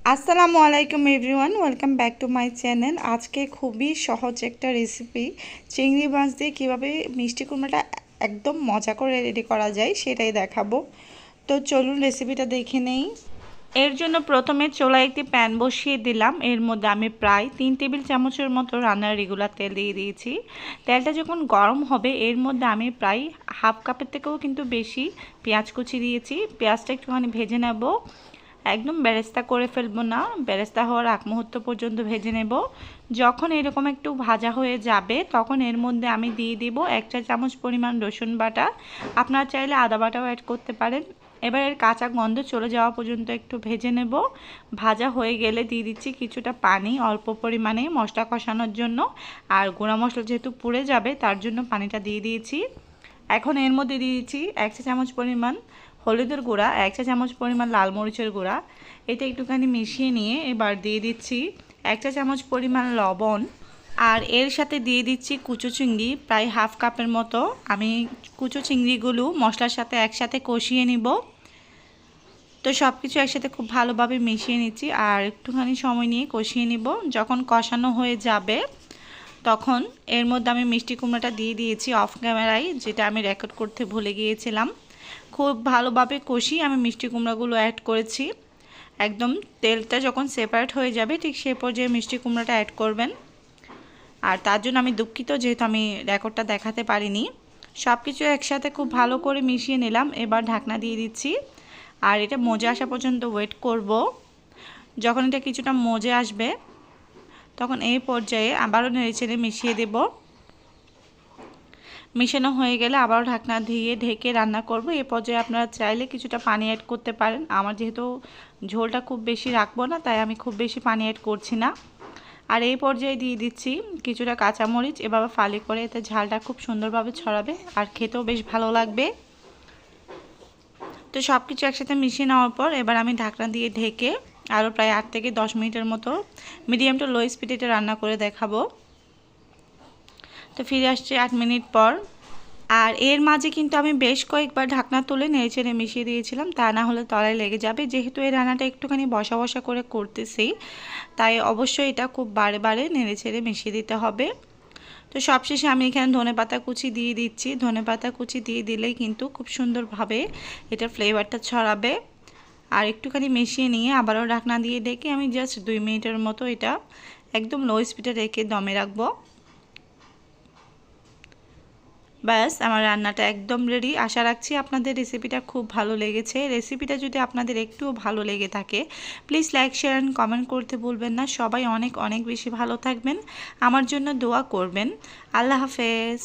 আসসালামু আলাইকুম everyone, welcome back to my channel. আজকে খুবই সহজ একটা রেসিপি, চিংড়ি মাছ দিয়ে কীভাবে মিষ্টি কুমড়াটা একদম মজা করে রেডি করা যায় সেটাই দেখাবো। তো চলুন রেসিপিটা দেখে নেই। এর জন্য প্রথমে চুলায় একটি প্যান বসিয়ে দিলাম। এর মধ্যে আমি প্রায় 3 টেবিল চামচের মতো রান্নার রেগুলার তেল দিয়ে দিয়েছি। তেলটা যখন গরম হবে এর মধ্যে আমি প্রায় হাফ কাপের থেকেও কিন্তু বেশি পেঁয়াজ কুচি দিয়েছি। পেঁয়াজটা একটুখানি ভেজে নেব, একদম বেরেস্তা করে ফেলবো না, বেরেস্তা হওয়ার আগ মুহূর্ত পর্যন্ত ভেজে নেব। যখন এরকম একটু ভাজা হয়ে যাবে তখন এর মধ্যে আমি দিয়ে দিব 1 চা চামচ পরিমাণ রসুন বাটা। আপনারা চাইলে আদা বাটাও অ্যাড করতে পারেন। এবার এর কাঁচা গন্ধ চলে যাওয়া পর্যন্ত একটু ভেজে নেব। ভাজা হয়ে গেলে দিয়ে দিচ্ছি কিছুটা পানি, অল্প পরিমাণে মশলা কষানোর জন্য। আর গুঁড়া মশলা যেহেতু পুড়ে যাবে তার জন্য পানিটা দিয়ে দিয়েছি। এখন এর মধ্যে দিয়ে দিচ্ছি 1 চা চামচ পরিমাণ হলুদের গুঁড়া, 1 চা চামচ পরিমাণ লাল মরিচের গুঁড়া। এটা একটুখানি মিশিয়ে নিয়ে এবার দিয়ে দিচ্ছি 1 চা চামচ পরিমাণ লবণ। আর এর সাথে দিয়ে দিচ্ছি কুচো চিংড়ি, প্রায় হাফ কাপের মতো। আমি কুচো চিংড়িগুলো মশলার সাথে একসাথে কষিয়ে নিব। তো সব কিছু একসাথে খুব ভালোভাবে মিশিয়ে নিচ্ছি আর একটুখানি সময় নিয়ে কষিয়ে নিব। যখন কষানো হয়ে যাবে তখন এর মধ্যে আমি মিষ্টি কুমড়াটা দিয়ে দিয়েছি অফ ক্যামেরায়, যেটা আমি রেকর্ড করতে ভুলে গিয়েছিলাম। খুব ভালোভাবে কষিয়ে আমি মিষ্টি কুমড়াগুলো অ্যাড করেছি। একদম তেলটা যখন সেপারেট হয়ে যাবে ঠিক সেই পর্যায়ে মিষ্টি কুমড়াটা অ্যাড করবেন। আর তার জন্য আমি দুঃখিত, যেহেতু আমি রেকর্ডটা দেখাতে পারিনি। সব কিছু একসাথে খুব ভালো করে মিশিয়ে নিলাম। এবার ঢাকনা দিয়ে দিচ্ছি আর এটা মজে আসা পর্যন্ত ওয়েট করব। যখন এটা কিছুটা মজে আসবে তখন এই পর্যায়ে আবারও নেড়েচেড়ে মিশিয়ে দেব। মিশানো হয়ে গেলে আবারও ঢাকনা দিয়ে ঢেকে রান্না করব। এই পর্যায়ে আপনারা চাইলে কিছুটা পানি অ্যাড করতে পারেন। আমার যেহেতু ঝোলটা খুব বেশি রাখবো না তাই আমি খুব বেশি পানি অ্যাড করছি না। আর এই পর্যায়ে দিয়ে দিচ্ছি কিছুটা কাঁচামরিচ, এভাবে ফালি করে, এতে ঝালটা খুব সুন্দরভাবে ছড়াবে আর খেতেও বেশ ভালো লাগবে। তো সব কিছু একসাথে মিশিয়ে নেওয়ার পর এবার আমি ঢাকনা দিয়ে ঢেকে আরও প্রায় 8 থেকে 10 মিনিটের মতো মিডিয়াম টু লো স্পিডে এটা রান্না করে দেখাবো। তো ফিরে আসছে 8 মিনিট পর। আর এর মাঝে কিন্তু আমি বেশ কয়েকবার ঢাকনা তুলে নেড়েচেড়ে মিশিয়ে দিয়েছিলাম, তা না হলে তলায় লেগে যাবে। যেহেতু এই রান্নাটা একটুখানি বসা বসা করে করতেছি তাই অবশ্যই এটা খুব বারে বারে নেড়েচেড়ে মিশিয়ে দিতে হবে। তো সবশেষে আমি এখানে ধনেপাতা কুচি দিয়ে দিচ্ছি। ধনেপাতা কুচি দিয়ে দিলেই কিন্তু খুব সুন্দরভাবে এটা ফ্লেভারটা ছড়াবে। আর একটুখানি মিশিয়ে নিয়ে আবারও ঢাকনা দিয়ে ডেকে আমি জাস্ট 2 মিনিটের মতো এটা একদম লো স্পিডে রেখে দমে রাখবো। ব্যাস, আমার রান্নাটা একদম রেডি। আশা রাখছি আপনাদের রেসিপিটা খুব ভালো লেগেছে। রেসিপিটা যদি আপনাদের একটুও ভালো লেগে থাকে please like, share and comment করতে ভুলবেন না। সবাই অনেক অনেক বেশি ভালো থাকবেন, আমার জন্য দোয়া করবেন। আল্লাহ হাফেজ।